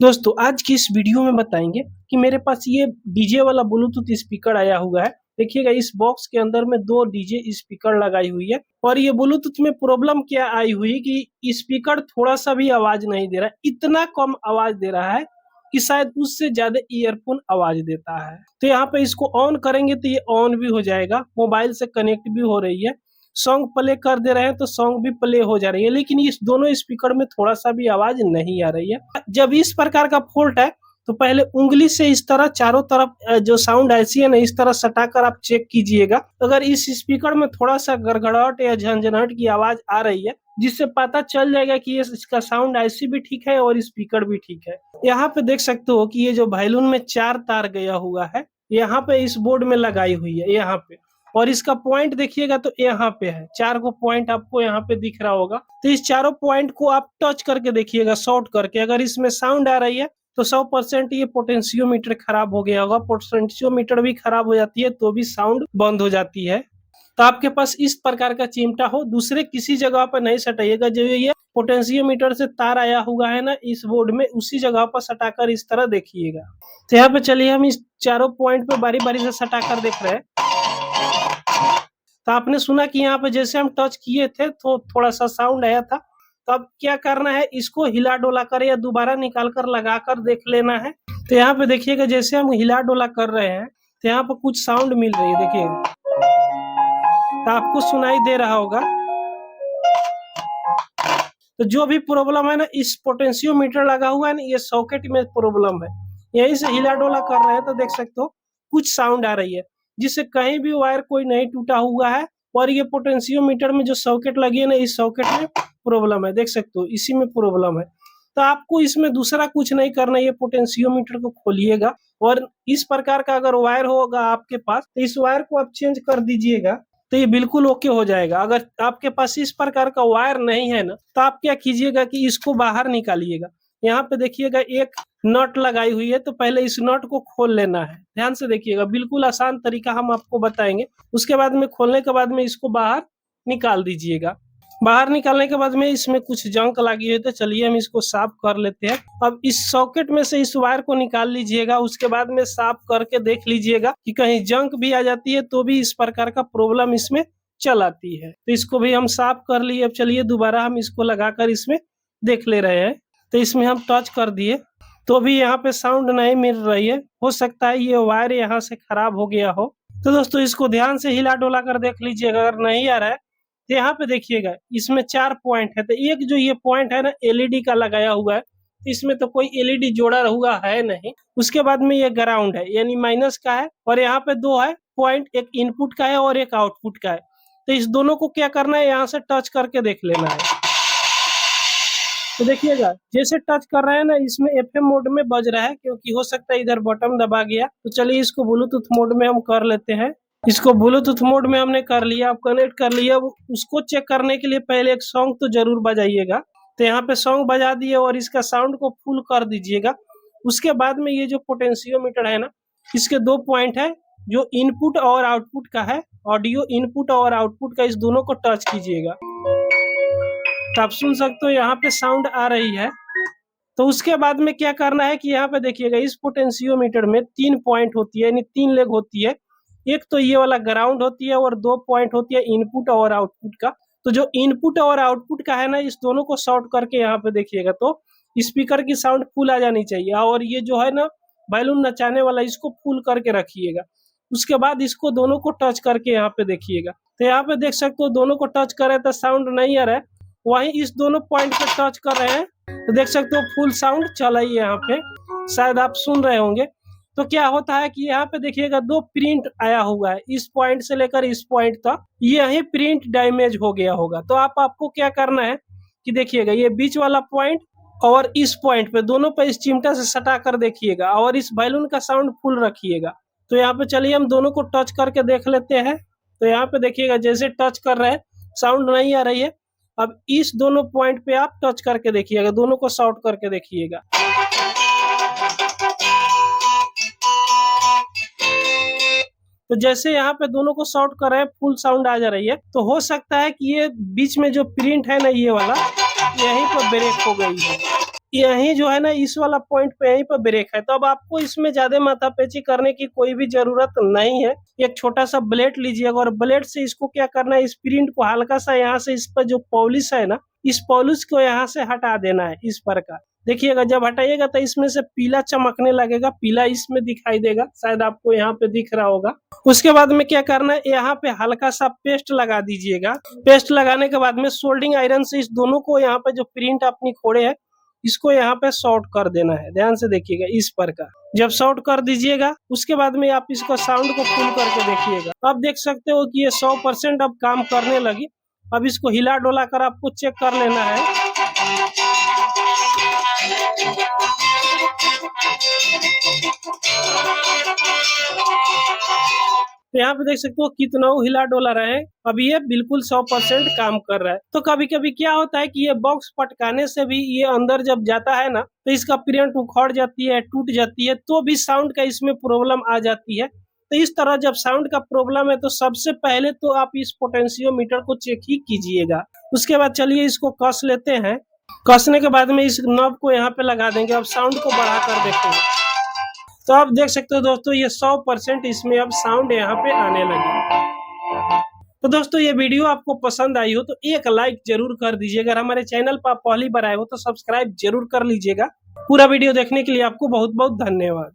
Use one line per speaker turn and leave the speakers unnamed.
दोस्तों आज की इस वीडियो में बताएंगे कि मेरे पास ये डीजे वाला ब्लूटूथ स्पीकर आया हुआ है। देखिएगा इस बॉक्स के अंदर में दो डीजे स्पीकर लगाई हुई है और ये ब्लूटूथ में प्रॉब्लम क्या आई हुई कि स्पीकर थोड़ा सा भी आवाज नहीं दे रहा है, इतना कम आवाज दे रहा है कि शायद उससे ज्यादा ईयरफोन आवाज देता है। तो यहाँ पे इसको ऑन करेंगे तो ये ऑन भी हो जाएगा, मोबाइल से कनेक्ट भी हो रही है, सॉन्ग प्ले कर दे रहे हैं तो सॉन्ग भी प्ले हो जा रही है, लेकिन इस दोनों स्पीकर में थोड़ा सा भी आवाज नहीं आ रही है। जब इस प्रकार का फॉल्ट है तो पहले उंगली से इस तरह चारों तरफ जो साउंड ऐसी है ना, इस तरह सटाकर आप चेक कीजिएगा। अगर इस स्पीकर में थोड़ा सा गड़गड़ाहट या झंझनाहट की आवाज आ रही है, जिससे पता चल जाएगा कि ये इसका साउंड ऐसी भी ठीक है और स्पीकर भी ठीक है। यहाँ पे देख सकते हो कि ये जो वायलिन में 4 तार गया हुआ है, यहाँ पे इस बोर्ड में लगाई हुई है यहाँ पे, और इसका पॉइंट देखिएगा तो यहाँ पे है, 4 को पॉइंट आपको यहाँ पे दिख रहा होगा। तो इस चारों पॉइंट को आप टच करके देखिएगा, शॉर्ट करके। अगर इसमें साउंड आ रही है तो 100% ये पोटेंशियोमीटर खराब हो गया होगा। पोटेंशियोमीटर भी खराब हो जाती है तो भी साउंड बंद हो जाती है। तो आपके पास इस प्रकार का चिमटा हो, दूसरे किसी जगह पर नहीं सटाइएगा। जो ये पोटेंशियोमीटर से तार आया हुआ है ना इस बोर्ड में, उसी जगह पर सटाकर इस तरह देखिएगा। तो यहाँ पे चलिए हम इस चारों पॉइंट पे बारी बारी से सटाकर देख रहे हैं। तो आपने सुना कि यहाँ पे जैसे हम टच किए थे तो थोड़ा सा साउंड आया था। तो अब क्या करना है, इसको हिला डोला कर या दोबारा निकाल कर लगा कर देख लेना है। तो यहाँ पे देखिएगा जैसे हम हिला डोला कर रहे हैं तो यहाँ पे कुछ साउंड मिल रही है, देखिएगा। तो आपको सुनाई दे रहा होगा। तो जो भी प्रॉब्लम है ना, इस पोटेंशियोमीटर लगा हुआ है ना, ये सॉकेट में प्रॉब्लम है। यहीं से हिला डोला कर रहे हैं तो देख सकते हो कुछ साउंड आ रही है, जिससे कहीं भी वायर कोई नहीं टूटा हुआ है। और ये पोटेंशियोमीटर में जो सॉकेट लगी है ना, इस सॉकेट में प्रॉब्लम है, देख सकते हो इसी में प्रॉब्लम है। तो आपको इसमें दूसरा कुछ नहीं करना, ये पोटेंशियोमीटर को खोलिएगा और इस प्रकार का अगर वायर होगा आपके पास तो इस वायर को आप चेंज कर दीजिएगा, तो ये बिल्कुल ओके हो जाएगा। अगर आपके पास इस प्रकार का वायर नहीं है ना, तो आप क्या कीजिएगा कि इसको बाहर निकालिएगा। यहाँ पे देखिएगा एक नट लगाई हुई है, तो पहले इस नट को खोल लेना है। ध्यान से देखिएगा, बिल्कुल आसान तरीका हम आपको बताएंगे। उसके बाद में खोलने के बाद में इसको बाहर निकाल दीजिएगा। बाहर निकालने के बाद में इसमें कुछ जंक लगी है, तो चलिए हम इसको साफ कर लेते हैं। अब इस सॉकेट में से इस वायर को निकाल लीजिएगा, उसके बाद में साफ करके देख लीजिएगा कि कहीं जंक भी आ जाती है तो भी इस प्रकार का प्रॉब्लम इसमें चल आती है। तो इसको भी हम साफ कर लिए। अब चलिए दोबारा हम इसको लगाकर इसमें देख ले रहे हैं। तो इसमें हम टच कर दिए तो भी यहाँ पे साउंड नहीं मिल रही है। हो सकता है ये वायर यहाँ से खराब हो गया हो। तो दोस्तों इसको ध्यान से हिला डोला कर देख लीजिएगा। अगर नहीं आ रहा है तो यहाँ पे देखिएगा इसमें 4 पॉइंट है। तो एक जो ये पॉइंट है ना एलईडी का लगाया हुआ है, तो इसमें तो कोई एलईडी जोड़ा हुआ है नहीं। उसके बाद में ये ग्राउंड है, यानी माइनस का है, और यहाँ पे 2 है पॉइंट, एक इनपुट का है और एक आउटपुट का है। तो इस दोनों को क्या करना है, यहाँ से टच करके देख लेना है। तो देखिएगा जैसे टच कर रहे हैं ना, इसमें एफएम मोड में बज रहा है, क्योंकि हो सकता है इधर बटन दबा गया। तो चलिए इसको ब्लूटूथ मोड में हम कर लेते हैं। इसको ब्लूटूथ मोड में हमने कर लिया, अब कनेक्ट कर लिया। उसको चेक करने के लिए पहले एक सॉन्ग तो जरूर बजाइएगा। तो यहाँ पे सॉन्ग बजा दिए और इसका साउंड को फुल कर दीजिएगा। उसके बाद में ये जो पोटेंशियोमीटर है ना, इसके 2 पॉइंट है, जो इनपुट और आउटपुट का है। ऑडियो इनपुट और आउटपुट का, इस दोनों को टच कीजिएगा। तो आप सुन सकते हो यहाँ पे साउंड आ रही है। तो उसके बाद में क्या करना है कि यहाँ पे देखिएगा इस पोटेंशियोमीटर में 3 पॉइंट होती है, यानी 3 लेग होती है। एक तो ये वाला ग्राउंड होती है और 2 पॉइंट होती है इनपुट और आउटपुट का। तो जो इनपुट और आउटपुट का है ना, इस दोनों को शॉर्ट करके यहाँ पे देखिएगा तो स्पीकर की साउंड फुल आ जानी चाहिए। और ये जो है ना बैलून नचाने वाला, इसको फुल करके रखिएगा। उसके बाद इसको दोनों को टच करके यहाँ पे देखिएगा। तो यहाँ पे देख सकते हो दोनों को टच करे तो साउंड नहीं आ रहा है, वहीं इस दोनों पॉइंट पे टच कर रहे हैं तो देख सकते हो फुल साउंड चला ही यहाँ पे, शायद आप सुन रहे होंगे। तो क्या होता है कि यहाँ पे देखिएगा 2 प्रिंट आया हुआ है, इस पॉइंट से लेकर इस पॉइंट तक, यही प्रिंट डैमेज हो गया होगा। तो आपको क्या करना है कि देखिएगा ये बीच वाला पॉइंट और इस पॉइंट पे, दोनों पे इस चिमटा से सटा कर देखिएगा और इस बैलून का साउंड फुल रखिएगा। तो यहाँ पे चलिए हम दोनों को टच करके देख लेते हैं। तो यहाँ पे देखिएगा जैसे टच कर रहे हैं साउंड नहीं आ रही है। अब इस दोनों पॉइंट पे आप टच करके देखिएगा, दोनों को शॉर्ट करके देखिएगा। तो जैसे यहाँ पे दोनों को शॉर्ट कर रहे हैं फुल साउंड आ जा रही है। तो हो सकता है कि ये बीच में जो प्रिंट है ना ये वाला, यहीं पर ब्रेक हो गई है। यही जो है ना इस वाला पॉइंट पे यहीं पर ब्रेक है। तो अब आपको इसमें ज्यादा माथापेची करने की कोई भी जरूरत नहीं है। एक छोटा सा ब्लेड लीजिएगा और ब्लेड से इसको क्या करना है, इस प्रिंट को हल्का सा यहाँ से इस पर जो पॉलिश है ना, इस पॉलिश को यहाँ से हटा देना है इस प्रकार। देखिएगा जब हटाइएगा तो इसमें से पीला चमकने लगेगा, पीला इसमें दिखाई देगा, शायद आपको यहाँ पे दिख रहा होगा। उसके बाद में क्या करना है, यहाँ पे हल्का सा पेस्ट लगा दीजिएगा। पेस्ट लगाने के बाद में सोल्डिंग आयरन से इस दोनों को यहाँ पे जो प्रिंट अपनी खोड़े है इसको यहाँ पे शॉर्ट कर देना है। ध्यान से देखिएगा इस प्रकार। जब शॉर्ट कर दीजिएगा उसके बाद में आप इसको साउंड को फुल करके देखिएगा। अब देख सकते हो कि ये 100% अब काम करने लगी। अब इसको हिला डोला कर आपको चेक कर लेना है। तो यहाँ पे देख सकते हो कितना हिला डोला रहे, अभी ये बिल्कुल 100% काम कर रहा है। तो कभी कभी क्या होता है कि ये बॉक्स पटकाने से भी ये अंदर जब जाता है ना तो इसका प्रिंट उखड़ जाती है, टूट जाती है, तो भी साउंड का इसमें प्रॉब्लम आ जाती है। तो इस तरह जब साउंड का प्रॉब्लम है तो सबसे पहले तो आप इस पोटेंशियोमीटर को चेक ही कीजिएगा। उसके बाद चलिए इसको कस लेते हैं। कसने के बाद में इस नॉब को यहाँ पे लगा देंगे। अब साउंड को बढ़ा कर देखेंगे तो आप देख सकते हो दोस्तों ये 100% इसमें अब साउंड यहाँ पे आने लगे। तो दोस्तों ये वीडियो आपको पसंद आई हो तो एक लाइक जरूर कर दीजिएगा। अगर हमारे चैनल पर आप पहली बार आए हो तो सब्सक्राइब जरूर कर लीजिएगा। पूरा वीडियो देखने के लिए आपको बहुत बहुत धन्यवाद।